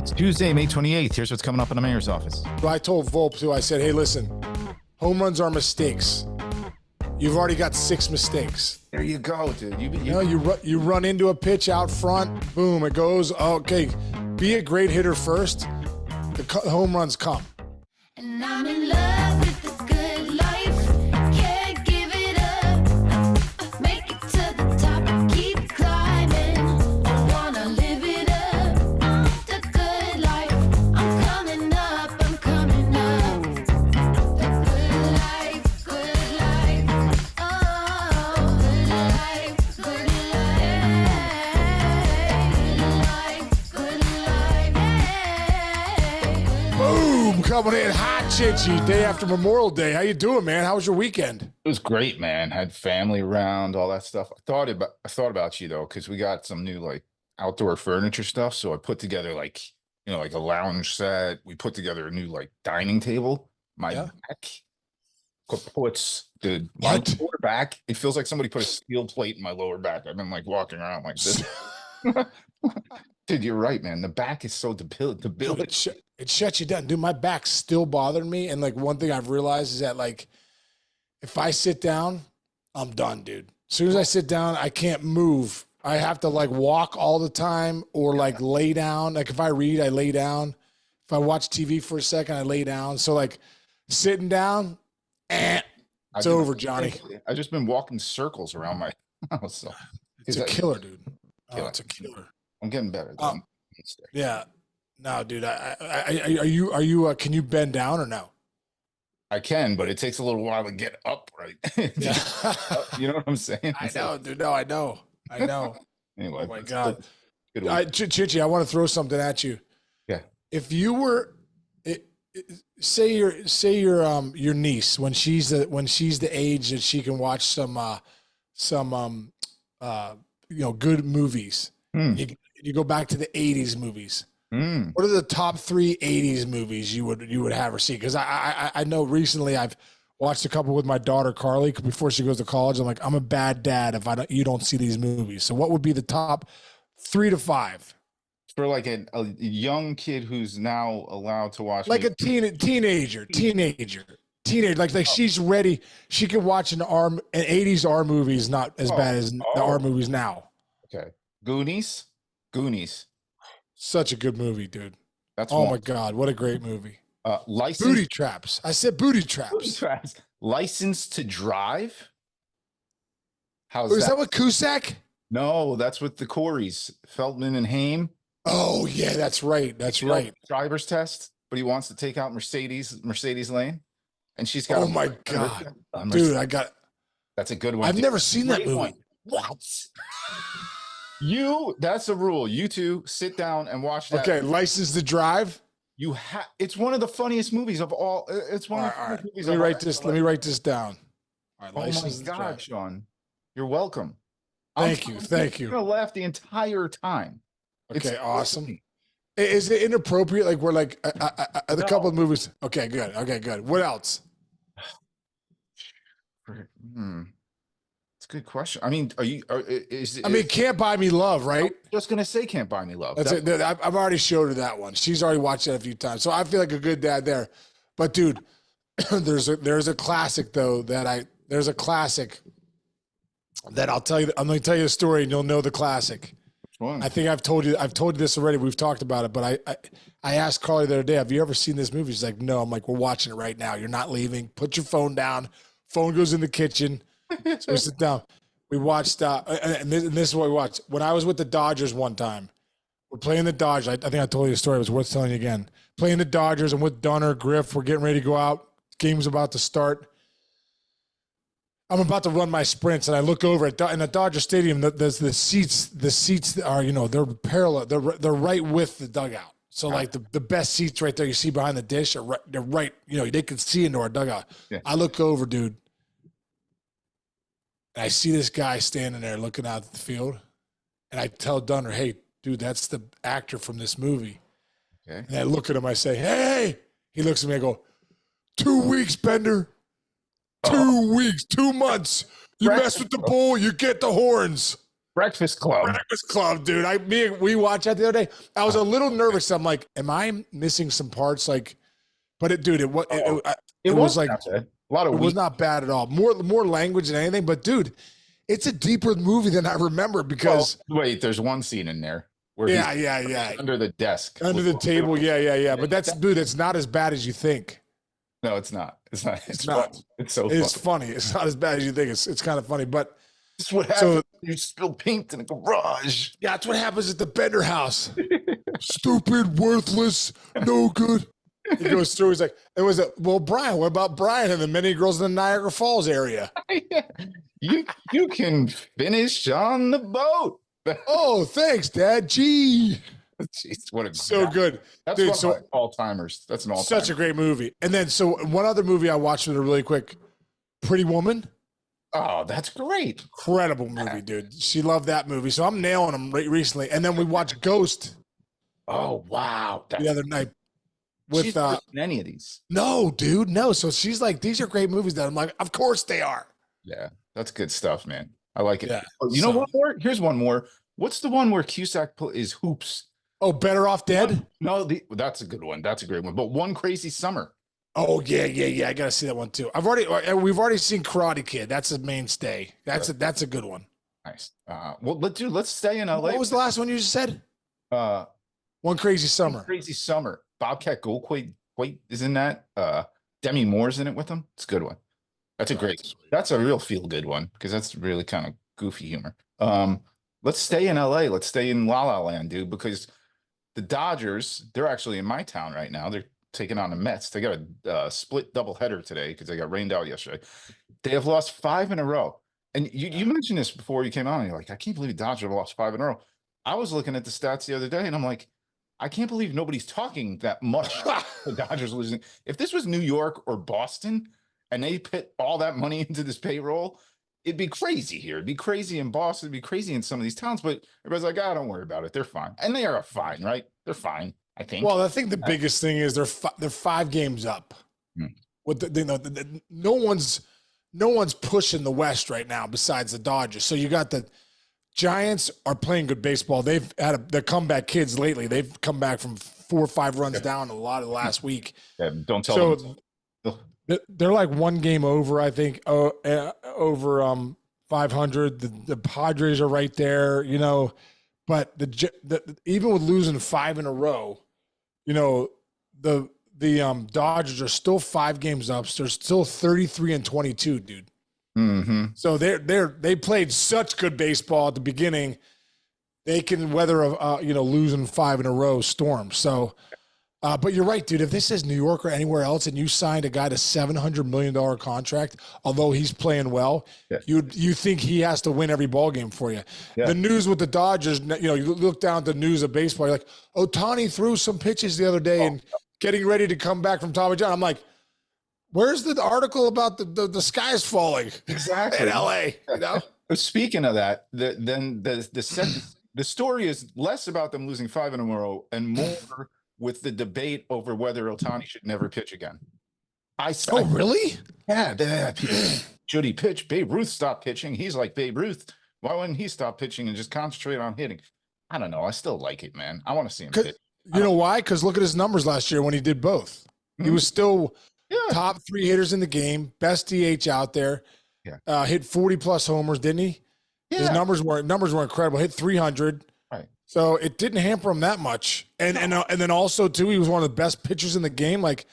It's Tuesday, May 28th. Here's what's coming up in the mayor's office. So I told Volpe, too, I said, hey, listen, home runs are mistakes. You've already got 6 mistakes. There you go, dude. You run into a pitch out front, boom, it goes. Okay, be a great hitter first. The home runs come. And I'm in love with the good life. Can't give it up. Make it to the top and keep climbing. I wanna live it up. The good life. I'm coming up. I'm coming up. The good life. Good life. Oh, good life. Good life. Good life. Boom, coming in hot, Chinchy, day after Memorial Day. How you doing, man? How was your weekend? It was great, man. Had family around, all that stuff. I thought about you though, because we got some new like outdoor furniture stuff. So I put together like a lounge set. We put together a new like dining table. My back puts the my lower back. It feels like somebody put a steel plate in my lower back. I've been like walking around like this. Dude, you're right, man. The back is so debilitating. It shuts you down. Dude, my back's still bothering me. And like one thing I've realized is that like if I sit down, I'm done, dude. As soon as I sit down, I can't move. I have to like walk all the time or like lay down. Like if I read, I lay down. If I watch TV for a second, I lay down. So like sitting down, it's over, Johnny. I've just been walking circles around my house. So. It's a killer, dude. Oh, it's a killer. I'm getting better. Yeah. No, dude. Are you? Can you bend down or no? I can, but it takes a little while to get upright. Yeah. You know what I'm saying? I know, dude. No, I know. Anyway. Oh my God. Chinchy, I want to throw something at you. Yeah. If you were, say your niece when she's the age that she can watch some good movies. You go back to the 80s movies. What are the top 3 80s movies you would have her see? Because I know recently I've watched a couple with my daughter Carly before she goes to college. I'm like, I'm a bad dad if you don't see these movies. So what would be the top 3 to 5 for like a young kid who's now allowed to watch like a teenager? Like she's ready. She can watch an 80s R movies, not as bad as the R movies now. Okay, Goonies. Such a good movie, dude. That's my God, what a great movie. Booty Traps. I said Booty Traps. License to Drive. Is that with Cusack? No, that's with the Coreys, Feldman and Haim. Oh yeah, that's right. Driver's test, but he wants to take out Mercedes lane, and she's got. Oh my God, dude! That's a good one. I've never seen that movie. What? That's a rule. You two sit down and watch that. Okay, License to Drive. It's one of the funniest movies of all. It's one of the funniest movies. Let me write this down. All right, License to Drive, Sean. You're welcome. Thank you. I'm gonna laugh the entire time. Okay, awesome. Is it inappropriate? Like we're like a couple of movies. Okay, good. What else? It's a good question. I mean, Can't Buy Me Love, right? I'm just gonna say Can't Buy Me Love. That's it. I've already showed her that one. She's already watched that a few times, so I feel like a good dad there. But dude, there's a classic though there's a classic that I'll tell you. I'm going to tell you a story, and you'll know the classic. Which one? I think I've told you this already. We've talked about it, but I asked Carly the other day, "Have you ever seen this movie?" She's like, "No." I'm like, "We're watching it right now. You're not leaving. Put your phone down. Phone goes in the kitchen." So we sit down. We watched, and this is what we watched. When I was with the Dodgers one time, we're playing the Dodgers. I think I told you the story. It was worth telling you again. Playing the Dodgers. I'm with Dunner, Griff. We're getting ready to go out. Game's about to start. I'm about to run my sprints, and I look over at in the Dodger Stadium. There's the seats. The seats are, they're parallel. They're right with the dugout. So like the best seats right there you see behind the dish they're right. They can see into our dugout. Yeah. I look over, dude. And I see this guy standing there looking out at the field, and I tell Dunner, "Hey, dude, that's the actor from this movie." Okay. And I look at him. I say, "Hey." He looks at me. I go, 2 weeks, Bender. 2 weeks, 2 months. You mess with the bull, you get the horns. Breakfast Club. Breakfast Club, dude. We watched that the other day. I was a little nervous. I'm like, am I missing some parts? Like, but it was like not bad. A lot of it was not bad at all. More language than anything. But dude, it's a deeper movie than I remember because wait, there's one scene in there where yeah, under the desk, under the table, yeah. But dude, it's not as bad as you think. No, it's not. It's not. It's not. Fun. It's so. It's funny. It's not as bad as you think. It's kind of funny, but this is what happens. You spill paint in a garage. Yeah, that's what happens at the Bender house. Stupid, worthless, no good. He goes through. He's like, well, Brian. What about Brian and the many girls in the Niagara Falls area? You can finish on the boat. Oh, thanks, Dad. Gee. Jeez, what a so good. That's dude, one of my all-timers. That's an all-timer. Such a great movie. And then one other movie I watched with her really quick, Pretty Woman. Oh, that's great. Incredible movie, dude. She loved that movie. So I'm nailing them recently. And then we watched Ghost. Oh, wow. The other night. With any of these. No, dude. No. So she's like, these are great movies that I'm like, of course they are. Yeah, that's good stuff, man. I like it. Yeah. Oh, you know one more? Here's one more. What's the one where Cusack is Hoops? Oh, Better Off Dead? No, that's a good one. That's a great one. But One Crazy Summer. Oh, yeah. I got to see that one too. We've already seen Karate Kid. That's a mainstay. That's a good one. Nice. Well, let's stay in LA. What was the last one you just said? One Crazy Summer. One Crazy Summer. Bobcat Goldthwait is in that. Demi Moore's in it with him. It's a good one. That's a real feel good one because that's really kind of goofy humor. Let's stay in LA. Let's stay in La La Land, dude, because the Dodgers, they're actually in my town right now. They're taking on the Mets. They got a split doubleheader today because they got rained out yesterday. They have lost 5 in a row. And you mentioned this before you came on. And you're like, I can't believe the Dodgers have lost 5 in a row. I was looking at the stats the other day, and I'm like, I can't believe nobody's talking that much. The Dodgers losing. If this was New York or Boston, and they put all that money into this payroll, it'd be crazy here. It'd be crazy in Boston. It'd be crazy in some of these towns. But everybody's like, don't worry about it. They're fine. And they are fine, right? They're fine, I think. Well, I think the biggest thing is they're 5 games up. With no one's pushing the West right now besides the Dodgers. So you got the Giants are playing good baseball. They've had the comeback kids lately. They've come back from 4 or 5 runs down a lot of last week. Yeah, don't tell them. They're like 1 game over, I think, over 500. The Padres are right there, but even with losing 5 in a row, the Dodgers are still 5 games up. They're still 33-22, dude. Mm-hmm. So they played such good baseball at the beginning. They can weather a losing 5 in a row storm. So. But you're right, dude. If this is New York or anywhere else and you signed a guy to $700 million contract, although he's playing well, you think he has to win every ball game for you. Yeah. The news with the Dodgers, you look down at the news of baseball, you're like, Ohtani threw some pitches the other day and getting ready to come back from Tommy John. I'm like, where's the article about the skies falling? Exactly. In LA, Speaking of that, the story is less about them losing 5 in a row and more with the debate over whether Ohtani should never pitch again. Really? Yeah. Should he pitch? Babe Ruth stopped pitching. He's like Babe Ruth. Why wouldn't he stop pitching and just concentrate on hitting? I don't know. I still like it, man. I want to see him pitch. You know why? Because look at his numbers last year when he did both. Mm-hmm. He was still top 3 hitters in the game, best DH out there. Yeah. Hit 40+ homers, didn't he? Yeah. His numbers were incredible. Hit 300. Right. So it didn't hamper him that much. And then also too, he was one of the best pitchers in the game. Like,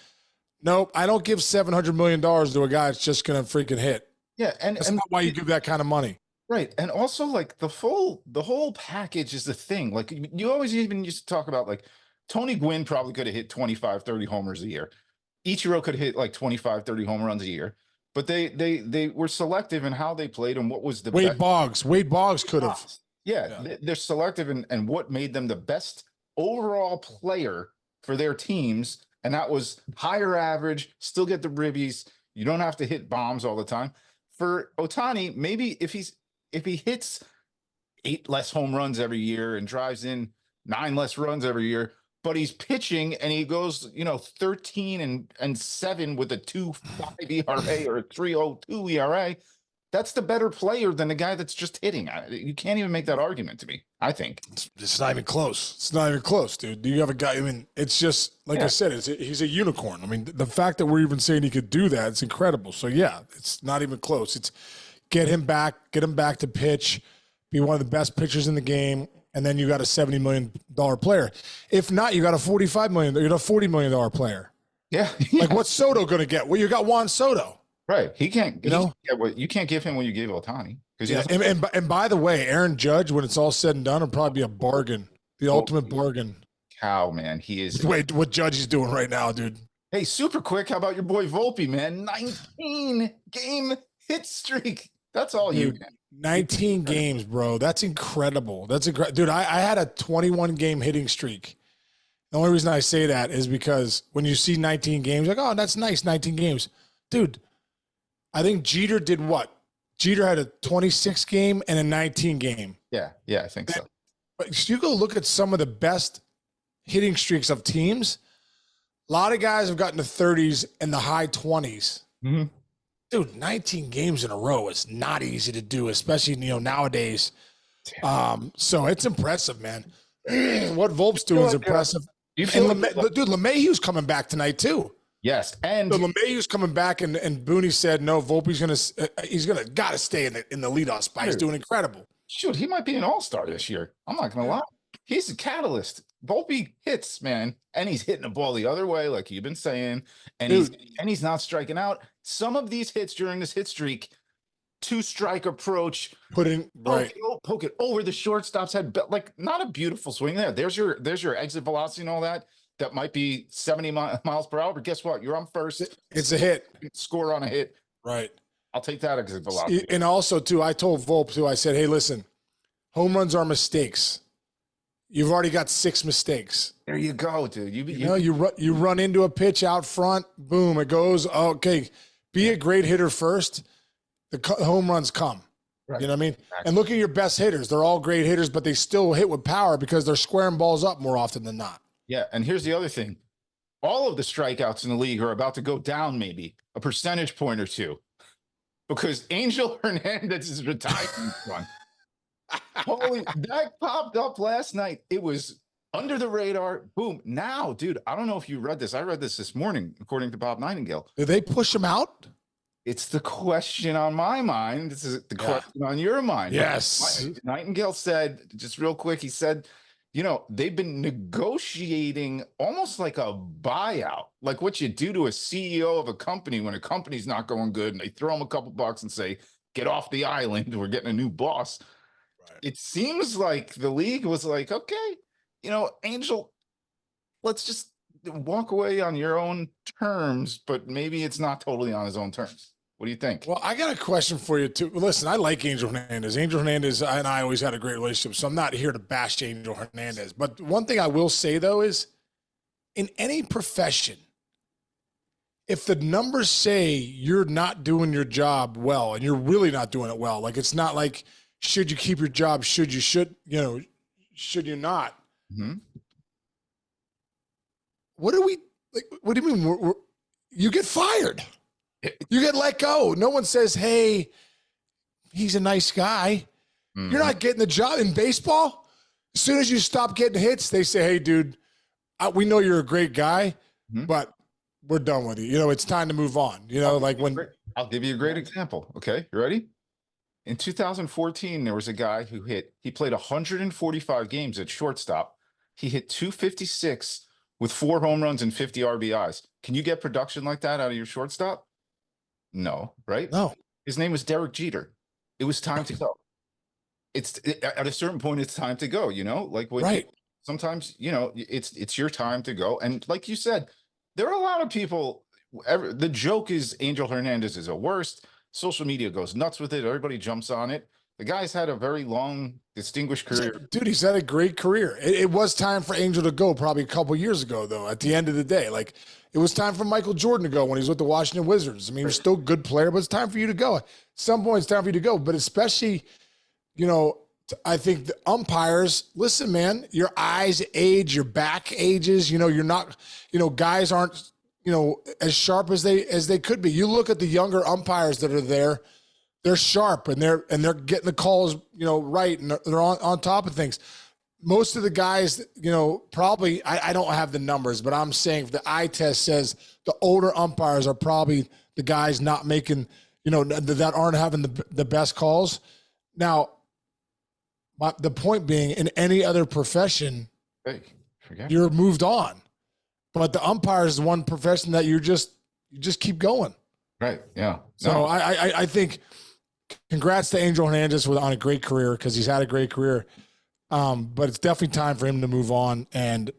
nope, I don't give $700 million to a guy that's just gonna freaking hit. Yeah, and that's not why you give that kind of money. Right. And also like the whole package is the thing. Like you always even used to talk about like Tony Gwynn probably could have hit 25, 30 homers a year. Ichiro could hit like 25, 30 home runs a year. But they were selective in how they played and what was the Wade Boggs could have. Yeah, they're selective in what made them the best overall player for their teams, and that was higher average, still get the ribbies. You don't have to hit bombs all the time. For Ohtani, maybe if he hits 8 less home runs every year and drives in 9 less runs every year, but he's pitching and he goes, 13 and 7 with a 2.5 ERA or a 3.02 ERA. That's the better player than the guy that's just hitting. You can't even make that argument to me, I think. It's not even close. It's not even close, dude. You have a guy. I mean, it's just like I said. He's a unicorn. I mean, the fact that we're even saying he could do that, it's incredible. So yeah, it's not even close. It's get him back to pitch, be one of the best pitchers in the game, and then you got a $70 million player. If not, you got a $45 million. You got a $40 million player. Yeah. Like what's Soto going to get? Well, you got Juan Soto. Right. He can't, you can't give him what you gave Ohtani. Yeah. And by the way, Aaron Judge, when it's all said and done, will probably be a bargain, the ultimate bargain. Cow, man. He is. Wait, what Judge is doing right now, dude. Hey, super quick. How about your boy Volpe, man? 19-game hit streak. That's all you get. 19 games, bro. That's incredible. That's incredible. Dude, I had a 21-game hitting streak. The only reason I say that is because when you see 19 games, like, oh, that's nice, 19 games. Dude, I think Jeter did what? Jeter had a 26 game and a 19 game. Yeah, I think so. But you go look at some of the best hitting streaks of teams. A lot of guys have gotten to 30s and the high 20s. Mm-hmm. Dude, 19 games in a row is not easy to do, especially nowadays. So it's impressive, man. What Volpe's doing is impressive. Dude, LeMahieu's coming back tonight too. Yes, and so LeMahieu's coming back, and Booney said no. Volpe's gotta stay in the leadoff spot. He's doing incredible. Shoot, he might be an all-star this year. I'm not gonna lie. He's a catalyst. Volpe hits, man, and he's hitting the ball the other way, like you've been saying, and he's not striking out. Some of these hits during this hit streak, 2-strike approach, poke it over the shortstop's head, but like not a beautiful swing there. There's your exit velocity and all that. That might be 70 miles per hour, but guess what? You're on first. It's a hit. Score on a hit. Right. I'll take that exit velocity. And also, too, I told Volpe, too, I said, hey, listen, home runs are mistakes. You've already got 6 mistakes. There you go, dude. You run into a pitch out front, boom, it goes. Okay, be a great hitter first. The home runs come. Right. You know what I mean? Exactly. And look at your best hitters. They're all great hitters, but they still hit with power because they're squaring balls up more often than not. Yeah, and here's the other thing. All of the strikeouts in the league are about to go down maybe a percentage point or two because Angel Hernandez is retiring. Holy, that popped up last night. It was under the radar. Boom. Now, dude, I don't know if you read this. I read this morning, according to Bob Nightingale. Did they push him out? It's the question on my mind. This is the question on your mind. Yes. Nightingale said, just real quick, he said, they've been negotiating almost like a buyout, like what you do to a CEO of a company when a company's not going good and they throw him a couple bucks and say, get off the island, we're getting a new boss. Right. It seems like the league was like, okay, Angel, let's just walk away on your own terms, but maybe it's not totally on his own terms. What do you think? Well, I got a question for you too. Listen, I like Angel Hernandez. Angel Hernandez and I always had a great relationship, so I'm not here to bash Angel Hernandez. But one thing I will say though is, in any profession, if the numbers say you're not doing your job well and you're really not doing it well, like it's not like should you keep your job, should you not? Mm-hmm. What do you mean? You get fired. You get let go. No one says, hey, he's a nice guy. Mm-hmm. You're not getting the job in baseball. As soon as you stop getting hits, they say, hey, dude, we know you're a great guy, but we're done with you. It's time to move on. I'll give you a great example. Okay, you ready? In 2014, there was a guy he played 145 games at shortstop. He hit 256 with 4 home runs and 50 RBIs. Can you get production like that out of your shortstop? No, right? No. His name was Derek Jeter. It was time to go. At a certain point, it's time to go, right. Sometimes, it's your time to go. And like you said, there are a lot of people, the joke is Angel Hernandez is a worst. Social media goes nuts with it. Everybody jumps on it. The guy's had a very long, distinguished career. Dude, he's had a great career. It was time for Angel to go probably a couple years ago, though, at the end of the day. Like, it was time for Michael Jordan to go when he was with the Washington Wizards. I mean, he was still a good player, but it's time for you to go. At some point, it's time for you to go. But especially, I think the umpires, listen, man, your eyes age, your back ages. You're not, guys aren't, as sharp as they could be. You look at the younger umpires that are there. they're sharp and they're getting the calls, right. And they're on top of things. Most of the guys, probably, I don't have the numbers, but I'm saying the eye test says the older umpires are probably the guys not making, that aren't having the best calls. Now, the point being, in any other profession, you're moved on. But the umpire is one profession that you just keep going. Right. Yeah. So I think congrats to Angel Hernandez on a great career, because he's had a great career. But it's definitely time for him to move on. And,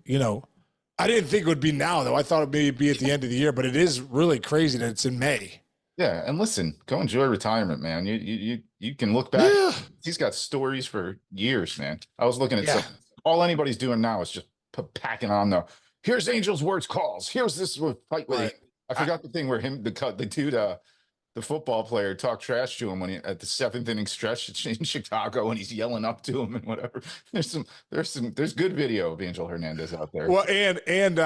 I didn't think it would be now, though. I thought it would be at the end of the year, but it is really crazy that it's in May. Yeah. And listen, go enjoy retirement, man. You can look back. Yeah. He's got stories for years, man. I was looking at all anybody's doing now is just packing on here's Angel's words calls. Here's this fight with it. I forgot the thing where the dude, the football player, talked trash to him when at the 7th inning stretch in Chicago, and he's yelling up to him and whatever. There's good video of Angel Hernandez out there. Well, and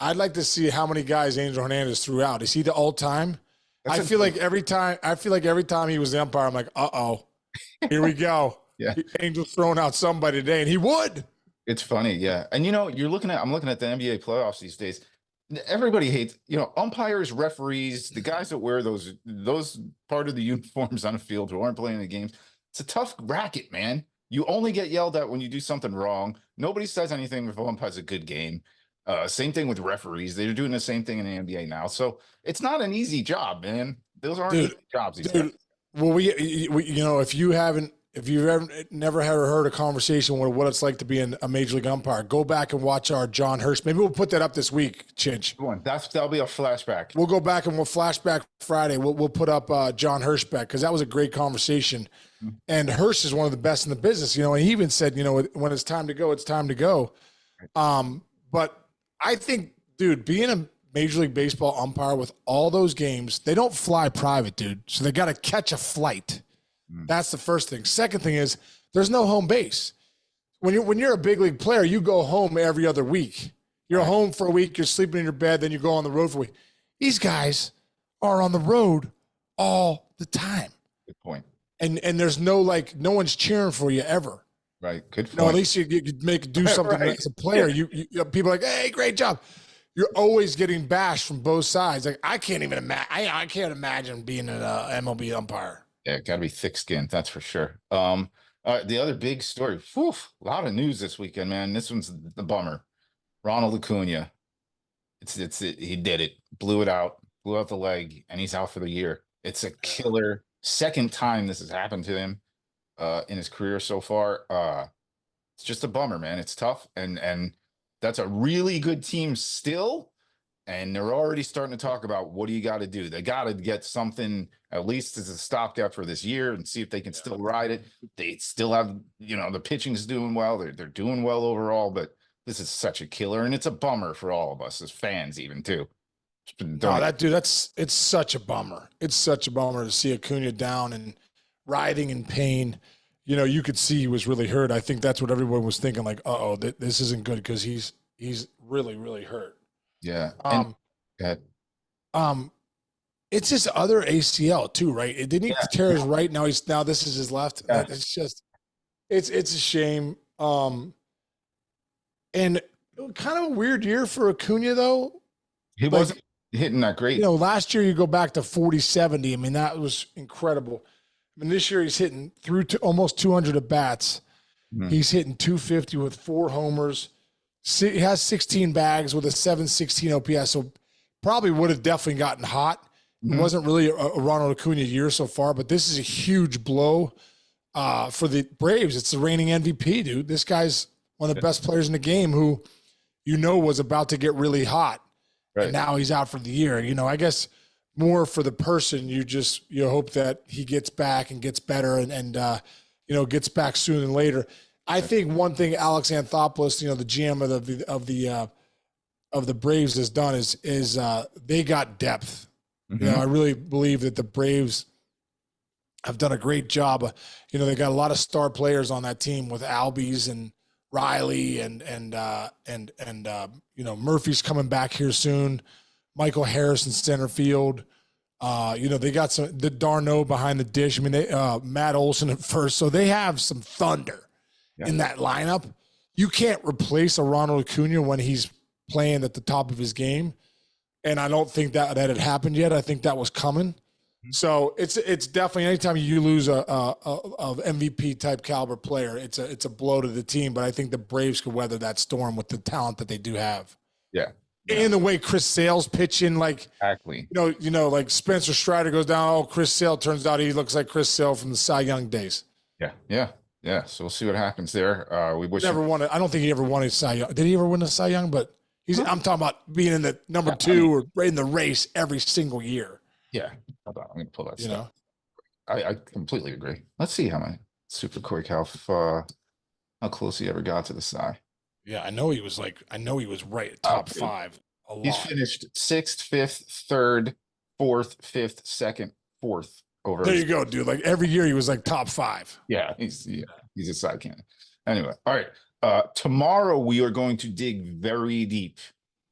I'd like to see how many guys Angel Hernandez threw out. Is he the all-time? I feel like every time he was the umpire, I'm like, here we go. Yeah, Angel's throwing out somebody today, and he would. It's funny, yeah. And I'm looking at the NBA playoffs these days. Everybody hates, umpires, referees, the guys that wear those part of the uniforms on the field who aren't playing the games. It's a tough racket, man. You only get yelled at when you do something wrong. Nobody says anything if ump has a good game. Same thing with referees. They're doing the same thing in the NBA now. So it's not an easy job, man. Those aren't easy jobs. Well, if you've never heard a conversation with what it's like to be a major league umpire, go back and watch our John Hirsch. Maybe we'll put that up this week, Chinch. That'll be a flashback. We'll go back and we'll flashback Friday. We'll put up John Hirsch back, because that was a great conversation. Mm-hmm. And Hirsch is one of the best in the business, and he even said, when it's time to go, it's time to go. But I think, dude, being a Major League Baseball umpire with all those games, they don't fly private, dude. So they got to catch a flight. That's the first thing. Second thing is there's no home base. When you're a big league player, you go home every other week. You're home for a week, you're sleeping in your bed, then you go on the road for a week. These guys are on the road all the time. Good point. And there's no one's cheering for you ever. Right. Good point. No, at least you do something right. As a player. You people are like, hey, great job. You're always getting bashed from both sides. Like, I can't even imagine. I can't imagine being an MLB umpire. Yeah, got to be thick-skinned, that's for sure. The other big story, a lot of news this weekend, man. This one's the bummer. Ronald Acuna, he did it, blew out the leg, and he's out for the year. It's a killer. Second time this has happened to him in his career so far. It's just a bummer, man. It's tough, and that's a really good team still. And they're already starting to talk about, what do you got to do? They got to get something at least as a stopgap for this year and see if they can still ride it. They still have, the pitching's doing well. They're doing well overall, but this is such a killer, and it's a bummer for all of us as fans, even too. It's such a bummer. It's such a bummer to see Acuna down and writhing in pain. You could see he was really hurt. I think that's what everyone was thinking, like, this isn't good, because he's really, really hurt. Yeah. It's his other ACL too, right? It didn't tear his right. Now this is his left. Yeah. It's a shame. And kind of a weird year for Acuna, though. He wasn't hitting that great. Last year you go back to 40-70. I mean, that was incredible. I mean, this year he's hitting through to almost 200 at bats. Mm-hmm. He's hitting 250 with 4 homers. He has 16 bags with a 716 OPS, so probably would have definitely gotten hot. It wasn't really a Ronald Acuna year so far, but this is a huge blow for the Braves. It's the reigning MVP, dude. This guy's one of the best players in the game who, was about to get really hot. Right. And now he's out for the year. I guess more for the person, you hope that he gets back and gets better and gets back sooner than later. I think one thing Alex Anthopoulos, the GM of the Braves has done is they got depth. Mm-hmm. I really believe that the Braves have done a great job. They got a lot of star players on that team with Albies and Riley and Murphy's coming back here soon. Michael Harris in center field. They got the Darno behind the dish. I mean, they Matt Olson at first, so they have some thunder in that lineup. You can't replace a Ronald Acuna when he's playing at the top of his game, and I don't think that had happened yet. I think that was coming. So it's definitely anytime you lose a MVP type caliber player, it's a blow to the team. But I think the Braves could weather that storm with the talent that they do have. Yeah. And the way Chris Sale's pitching, like Exactly. Like Spencer Strider goes down. Oh, Chris Sale turns out he looks like Chris Sale from the Cy Young days. Yeah. So we'll see what happens there. We wish Never won it. I don't think he ever won a Cy Young. Did he ever win a Cy Young? But I'm talking about being in the number 2 or right in the race every single year. Yeah. Hold on. I'm gonna pull that You stuff. know, I completely agree. Let's see super quick how close he ever got to the Cy. yeah, I know he was right at top 5 a lot. He's finished 6th, 5th, 3rd, 4th, 5th, 2nd, 4th over. There you go, dude. Like every year he was like top 5. Yeah, he's a side cannon. Anyway, all right. Tomorrow we are going to dig very deep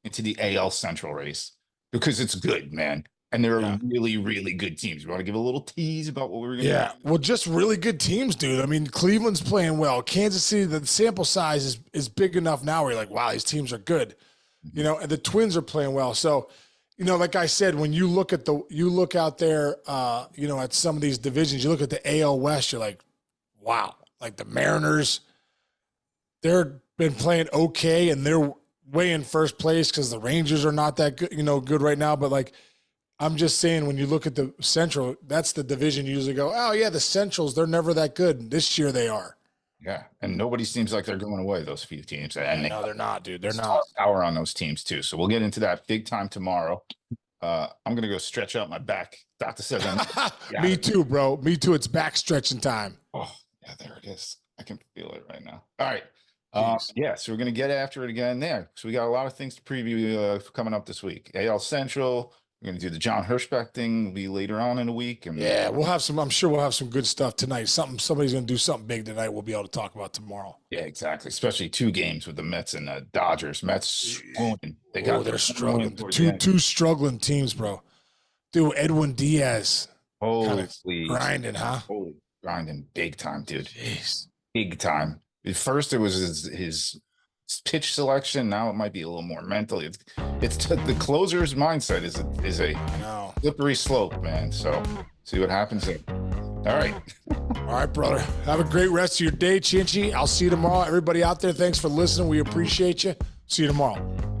into the AL Central race because it's good, man. And there are really, really good teams. You want to give a little tease about what we're going to do? Yeah, well, just really good teams, dude. I mean, Cleveland's playing well. Kansas City, the sample size is big enough now where you're like, wow, these teams are good. And the Twins are playing well. So, like I said, when you look out there, at some of these divisions, you look at the AL West, you're like, wow. Like the Mariners, they've been playing okay, and they're way in first place because the Rangers are not that good, good right now. But like, I'm just saying, when you look at the Central, that's the division you usually go, oh yeah, the Centrals, they're never that good. This year they are. Yeah, and nobody seems like they're going away, those few teams. And No, they're not, dude. They're not. Power on those teams too. So we'll get into that big time tomorrow. I'm gonna go stretch out my back. Doctor says Me too, bro. Me too. It's back stretching time. Oh, yeah, there it is. I can feel it right now. All right. Jeez. So we're going to get after it again there. So we got a lot of things to preview coming up this week. AL Central. We're going to do the John Hirschbeck thing. Will be later on in the week. And Yeah, I'm sure we'll have some good stuff tonight. Somebody's going to do something big tonight we'll be able to talk about tomorrow. Yeah, exactly. Especially 2 games with the Mets and the Dodgers. Mets swooning. They're struggling. Two struggling teams, bro. Dude, Edwin Diaz. Holy grinding, huh? Holy grinding big time, dude. Jeez. Big time. At first it was his pitch selection. Now it might be a little more mental. It's the closer's mindset is a slippery slope, man. So see what happens there. All right. All right, brother. Have a great rest of your day, Chinchy. I'll see you tomorrow. Everybody out there, thanks for listening. We appreciate you. See you tomorrow.